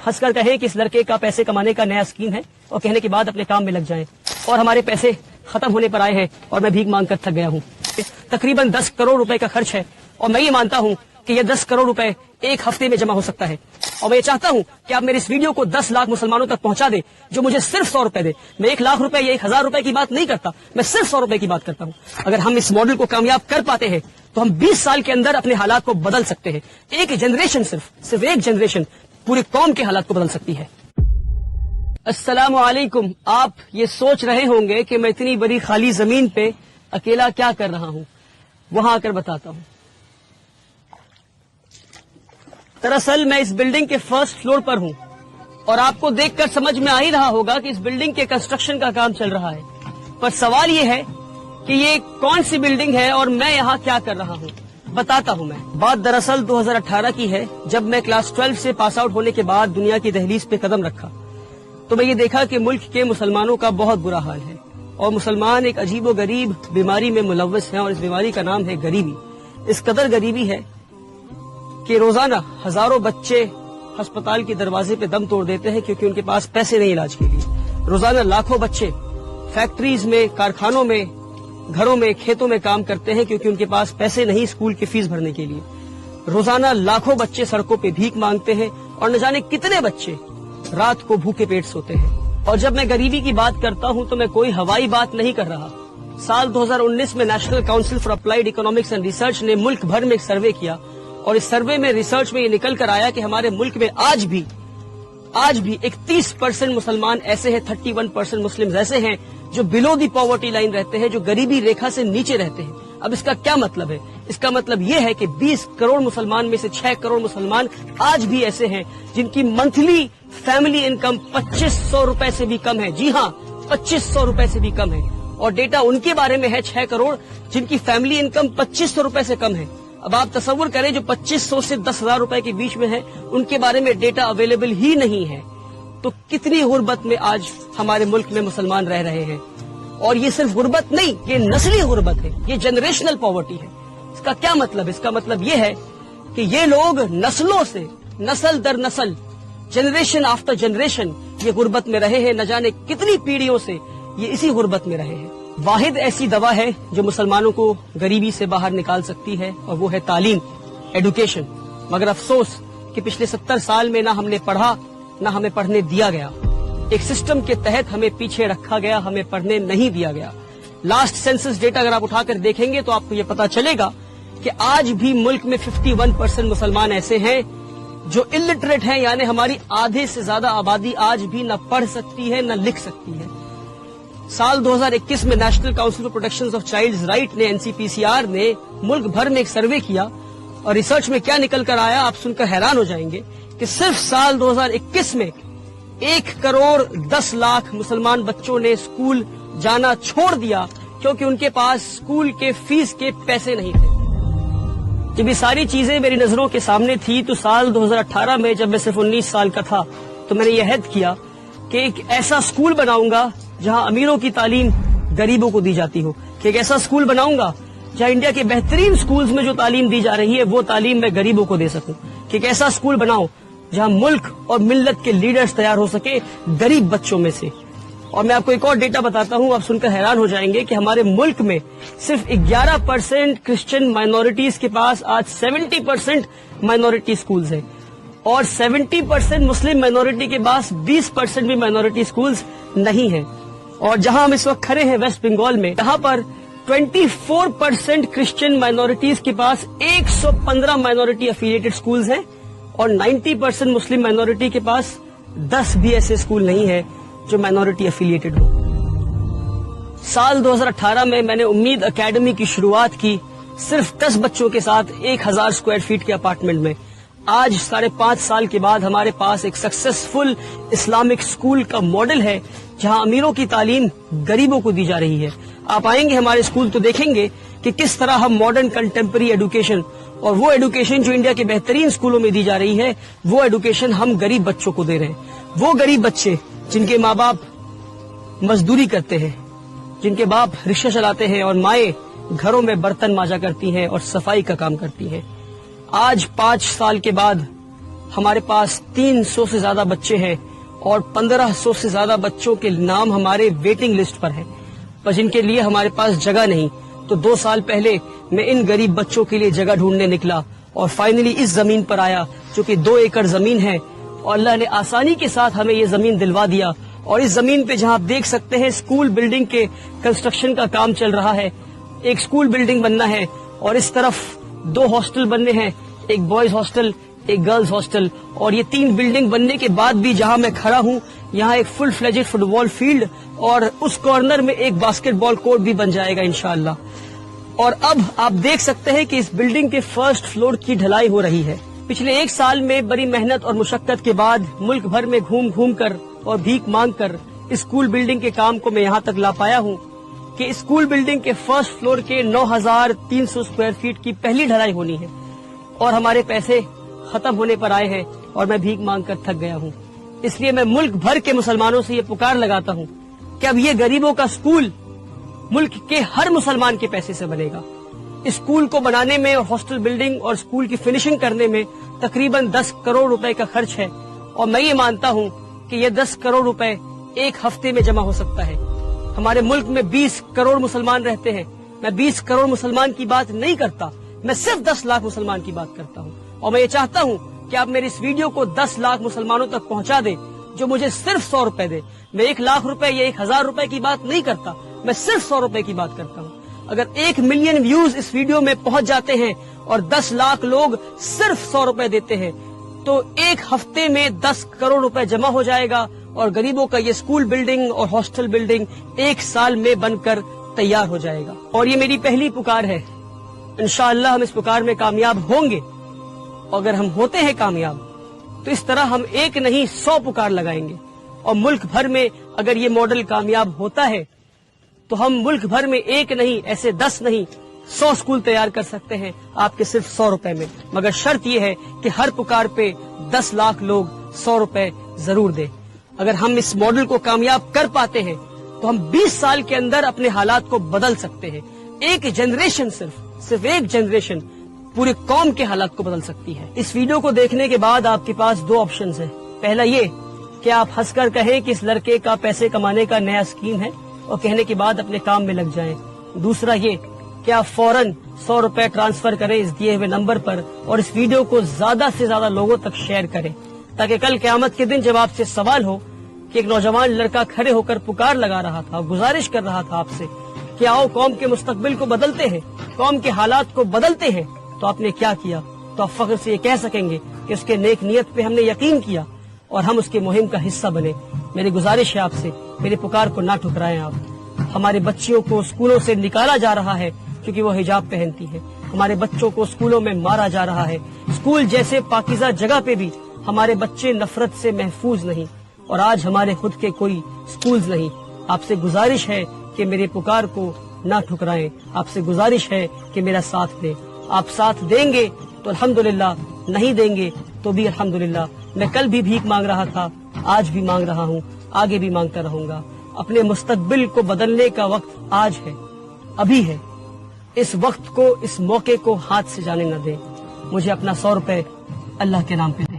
हंस कर कहें कि इस लड़के का पैसे कमाने का नया स्कीम है और कहने के बाद अपने काम में लग जाएं। और हमारे पैसे खत्म होने पर आए हैं और मैं भीख मांग कर थक गया हूँ। तकरीबन 10 करोड़ रुपए का खर्च है और मैं ये मानता हूँ कि ये 10 करोड़ रुपए एक हफ्ते में जमा हो सकता है। और मैं ये चाहता हूँ कि आप मेरे इस वीडियो को 10 लाख मुसलमानों तक पहुंचा दे जो मुझे सिर्फ 100 रुपए दे। मैं 1 लाख रुपए या 1000 रुपए की बात नहीं करता, मैं सिर्फ 100 रुपए की बात करता हूँ। अगर हम इस मॉडल को कामयाब कर पाते हैं तो हम 20 साल के अंदर अपने हालात को बदल सकते हैं। एक जनरेशन, सिर्फ एक जनरेशन पूरी कौम के हालात को बदल सकती है। अस्सलामु अलैकुम। आप ये सोच रहे होंगे कि मैं इतनी बड़ी खाली जमीन पे अकेला क्या कर रहा हूँ, वहां आकर बताता हूँ। दरअसल मैं इस बिल्डिंग के फर्स्ट फ्लोर पर हूँ और आपको देखकर समझ में आ ही रहा होगा कि इस बिल्डिंग के कंस्ट्रक्शन का काम चल रहा है। पर सवाल ये है कि ये कौन सी बिल्डिंग है और मैं यहाँ क्या कर रहा हूँ, बताता हूँ मैं। बात दरअसल 2018 की है, जब मैं क्लास 12 से पास आउट होने के बाद दुनिया की दहलीज पे कदम रखा तो मैं ये देखा कि मुल्क के मुसलमानों का बहुत बुरा हाल है और मुसलमान एक अजीबो गरीब बीमारी में मुलव्वस हैं और इस बीमारी का नाम है गरीबी। इस कदर गरीबी है कि रोजाना हजारों बच्चे अस्पताल के दरवाजे पे दम तोड़ देते हैं क्योंकि उनके पास पैसे नहीं इलाज के लिए। रोजाना लाखों बच्चे फैक्ट्रीज में, कारखानों में, घरों में, खेतों में काम करते हैं क्योंकि उनके पास पैसे नहीं स्कूल की फीस भरने के लिए। रोजाना लाखों बच्चे सड़कों पे भीख मांगते हैं और न जाने कितने बच्चे रात को भूखे पेट सोते हैं। और जब मैं गरीबी की बात करता हूं तो मैं कोई हवाई बात नहीं कर रहा। साल 2019 में national council for applied economics and research ने मुल्क भर में एक सर्वे किया और इस सर्वे में, रिसर्च में ये निकल कर आया कि हमारे मुल्क में आज भी 31% मुसलमान ऐसे हैं, 31% मुस्लिम ऐसे हैं जो बिलो दी पॉवर्टी लाइन रहते हैं, जो गरीबी रेखा से नीचे रहते हैं। अब इसका क्या मतलब है? इसका मतलब ये है कि 20 करोड़ मुसलमान में से 6 करोड़ मुसलमान आज भी ऐसे हैं जिनकी मंथली फैमिली इनकम 2500 रुपए से भी कम है। जी हाँ, 2500 रुपए से भी कम है। और डेटा उनके बारे में है 6 करोड़ जिनकी फैमिली इनकम 2500 रुपए से कम है। अब आप तसव्वुर करें, जो 2500 से 10,000 रुपए के बीच में है उनके बारे में डेटा अवेलेबल ही नहीं है। तो कितनी गुर्बत में आज हमारे मुल्क में मुसलमान रह रहे हैं। और ये सिर्फ गुर्बत नहीं, ये नस्ली गुर्बत है, ये जनरेशनल पॉवर्टी है। इसका क्या मतलब? इसका मतलब ये है कि ये लोग नस्लों से, नस्ल दर नस्ल, जनरेशन आफ्टर जनरेशन ये गुर्बत में रहे हैं। न जाने कितनी पीढ़ियों से ये इसी गुर्बत में रहे हैं। वाहिद ऐसी दवा है जो मुसलमानों को गरीबी से बाहर निकाल सकती है और वो है तालीम, एडुकेशन। मगर अफसोस कि पिछले 70 साल में ना हमने पढ़ा, ना हमें पढ़ने दिया गया। एक सिस्टम के तहत हमें पीछे रखा गया, हमें पढ़ने नहीं दिया गया। लास्ट सेंसस डेटा अगर आप उठाकर देखेंगे तो आपको ये पता चलेगा कि आज भी मुल्क में 51% मुसलमान ऐसे हैं जो इलिटरेट हैं, यानी हमारी आधे से ज्यादा आबादी आज भी न पढ़ सकती है न लिख सकती है। साल 2021 में national council for protection of childs right ने, NCPCR ने मुल्क भर में एक सर्वे किया और रिसर्च में क्या निकल कर आया आप सुनकर हैरान हो जाएंगे कि सिर्फ साल 2021 में 1 करोड़ 10 लाख मुसलमान बच्चों ने स्कूल जाना छोड़ दिया क्योंकि उनके पास स्कूल के फीस के पैसे नहीं थे। जब ये सारी चीजें मेरी नजरों के सामने थी तो साल 2018 में, जब मैं सिर्फ 19 साल का था, तो मैंने यह अहद किया कि एक ऐसा स्कूल बनाऊंगा जहां अमीरों की तालीम गरीबों को दी जाती हो, कि एक ऐसा स्कूल बनाऊंगा जहां इंडिया के बेहतरीन स्कूल्स में जो तालीम दी जा रही है वो तालीम मैं गरीबों को दे सकूं, कि एक ऐसा स्कूल बनाऊं जहां मुल्क और मिल्लत के लीडर्स तैयार हो सके गरीब बच्चों में से। और मैं आपको एक और डेटा बताता हूं, आप सुनकर हैरान हो जाएंगे कि हमारे मुल्क में सिर्फ 11% क्रिश्चियन माइनॉरिटीज के पास आज 70% माइनॉरिटी स्कूल्स हैं और 70% मुस्लिम माइनॉरिटी के पास 20% भी माइनॉरिटी स्कूल्स नहीं है। और जहां हम इस वक्त खड़े हैं वेस्ट बंगाल में, जहां पर 24% क्रिश्चियन माइनॉरिटीज के पास 115 माइनॉरिटी एफिलिएटेड स्कूल्स हैं और 90% मुस्लिम माइनॉरिटी के पास 10 भी ऐसे स्कूल नहीं है जो माइनॉरिटी एफिलिएटेड हो। साल 2018 में मैंने उम्मीद एकेडमी की शुरुआत की सिर्फ 10 बच्चों के साथ 1000 स्क्वायर फीट के अपार्टमेंट में। आज 5.5 साल के बाद हमारे पास एक सक्सेसफुल इस्लामिक स्कूल का मॉडल है जहां अमीरों की तालीम गरीबों को दी जा रही है। आप आएंगे हमारे स्कूल तो देखेंगे कि किस तरह हम मॉडर्न कंटेम्पररी एडुकेशन, और वो एडुकेशन जो इंडिया के बेहतरीन स्कूलों में दी जा रही है, वो एडुकेशन हम गरीब बच्चों को दे रहे हैं। वो गरीब बच्चे जिनके माँ बाप मजदूरी करते हैं, जिनके बाप रिक्शा चलाते हैं और माएं घरों में बर्तन मांजा करती हैं और सफाई का काम करती हैं, आज 5 साल के बाद ہمارے پاس 300 سے زیادہ بچے ہیں اور 1500 سے زیادہ بچوں کے نام ہمارے ویٹنگ لسٹ پر ہیں، پر جن کے لیے ہمارے پاس جگہ نہیں. تو 2 سال پہلے میں ان غریب بچوں کے لیے جگہ ڈھونڈنے نکلا اور فائنلی اس زمین پر آیا جو کہ 2 ایکڑ زمین ہے، اور اللہ نے آسانی کے ساتھ ہمیں یہ زمین دلوا دیا. اور اس زمین پہ جہاں آپ دیکھ سکتے ہیں اسکول بلڈنگ کے کنسٹرکشن کا کام چل رہا ہے. ایک اسکول بلڈنگ بننا ہے اور اس طرف 2 ہاسٹل بننے ہیں، ایک بوائز ہاسٹل ایک گرلز ہاسٹل. اور یہ 3 بلڈنگ بننے کے بعد بھی جہاں میں کھڑا ہوں یہاں ایک فل فلیجڈ فٹ بال فیلڈ اور اس کارنر میں ایک باسکٹ بال کورٹ بھی بن جائے گا انشاءاللہ. اور اب آپ دیکھ سکتے ہیں کہ اس بلڈنگ کے فرسٹ فلور کی ڈھلائی ہو رہی ہے. پچھلے 1 سال میں بڑی محنت اور مشقت کے بعد ملک بھر میں گھوم گھوم کر اور بھیک مانگ کر اسکول بلڈنگ کے کام کو میں یہاں تک لا پایا ہوں کہ اسکول بلڈنگ کے فرسٹ فلور کے 9300 اسکوائر فیٹ کی پہلی ڈھلائی ہونی ہے اور ہمارے پیسے ختم ہونے پر آئے ہیں اور میں بھیک مانگ کر تھک گیا ہوں. اس لیے میں ملک بھر کے مسلمانوں سے یہ پکار لگاتا ہوں کہ اب یہ غریبوں کا اسکول ملک کے ہر مسلمان کے پیسے سے بنے گا. اسکول کو بنانے میں اور ہاسٹل بلڈنگ اور اسکول کی فنیشنگ کرنے میں تقریباً 10 کروڑ روپے کا خرچ ہے اور میں یہ مانتا ہوں کہ یہ 10 کروڑ روپے ایک ہفتے میں جمع ہو سکتا ہے. ہمارے ملک میں 20 کروڑ مسلمان رہتے ہیں. میں 20 کروڑ مسلمان کی بات نہیں کرتا، میں صرف 10 لاکھ مسلمان کی بات کرتا ہوں. اور میں یہ چاہتا ہوں کہ آپ میری اس ویڈیو کو 10 لاکھ مسلمانوں تک پہنچا دیں جو مجھے صرف 100 روپے دے. میں 1 لاکھ روپے یا 1000 روپے کی بات نہیں کرتا، میں صرف 100 روپے کی بات کرتا ہوں. اگر 1 ملین ویوز اس ویڈیو میں پہنچ جاتے ہیں اور 10 لاکھ لوگ صرف 100 روپے دیتے ہیں تو ایک ہفتے میں 10 کروڑ روپے جمع ہو جائے گا اور غریبوں کا یہ اسکول بلڈنگ اور ہاسٹل بلڈنگ 1 سال میں بن کر تیار ہو جائے گا. اور یہ میری پہلی پکار ہے. انشاءاللہ ہم اس پکار میں کامیاب ہوں گے. اگر ہم ہوتے ہیں کامیاب تو اس طرح ہم 1 نہیں 100 پکار لگائیں گے اور ملک بھر میں اگر یہ ماڈل کامیاب ہوتا ہے تو ہم ملک بھر میں 1 نہیں ایسے 10 نہیں 100 اسکول تیار کر سکتے ہیں آپ کے صرف 100 روپے میں. مگر شرط یہ ہے کہ ہر پکار پہ 10 لاکھ لوگ 100 روپے ضرور دیں. اگر ہم اس ماڈل کو کامیاب کر پاتے ہیں تو ہم 20 سال کے اندر اپنے حالات کو بدل سکتے ہیں. ایک جنریشن صرف ایک جنریشن پورے قوم کے حالات کو بدل سکتی ہے. اس ویڈیو کو دیکھنے کے بعد آپ کے پاس 2 آپشنز ہیں. پہلا یہ کہ آپ ہنس کر کہیں کہ اس لڑکے کا پیسے کمانے کا نیا اسکیم ہے اور کہنے کے بعد اپنے کام میں لگ جائیں. دوسرا یہ کہ آپ فوراً 100 روپے ٹرانسفر کریں اس دیے ہوئے نمبر پر اور اس ویڈیو کو زیادہ سے زیادہ لوگوں تک شیئر کریں تاکہ کل قیامت کے دن جب آپ سے سوال ہو کہ ایک نوجوان لڑکا کھڑے ہو کر پکار لگا رہا تھا، گزارش کر رہا تھا آپ سے کہ آؤ قوم کے مستقبل کو بدلتے ہیں، قوم کے حالات کو بدلتے ہیں، تو آپ نے کیا کیا، تو آپ فخر سے یہ کہہ سکیں گے کہ اس کے نیک نیت پہ ہم نے یقین کیا اور ہم اس کے مہم کا حصہ بنے. میری گزارش ہے آپ سے، میری پکار کو نہ ٹھکرائیں. آپ ہمارے بچیوں کو اسکولوں سے نکالا جا رہا ہے کیونکہ وہ حجاب پہنتی ہے. ہمارے بچوں کو اسکولوں میں مارا جا رہا ہے. اسکول جیسے پاکیزہ جگہ پہ بھی ہمارے بچے نفرت سے محفوظ نہیں اور آج ہمارے خود کے کوئی اسکولز نہیں. آپ سے گزارش ہے کہ میرے پکار کو نہ ٹھکرائیں. آپ سے گزارش ہے کہ میرا ساتھ دیں. آپ ساتھ دیں گے تو الحمدللہ، نہیں دیں گے تو بھی الحمدللہ. میں کل بھی بھیک مانگ رہا تھا، آج بھی مانگ رہا ہوں، آگے بھی مانگتا رہوں گا. اپنے مستقبل کو بدلنے کا وقت آج ہے، ابھی ہے. اس وقت کو، اس موقع کو ہاتھ سے جانے نہ دیں. مجھے اپنا 100 روپے اللہ کے نام پہ دیں.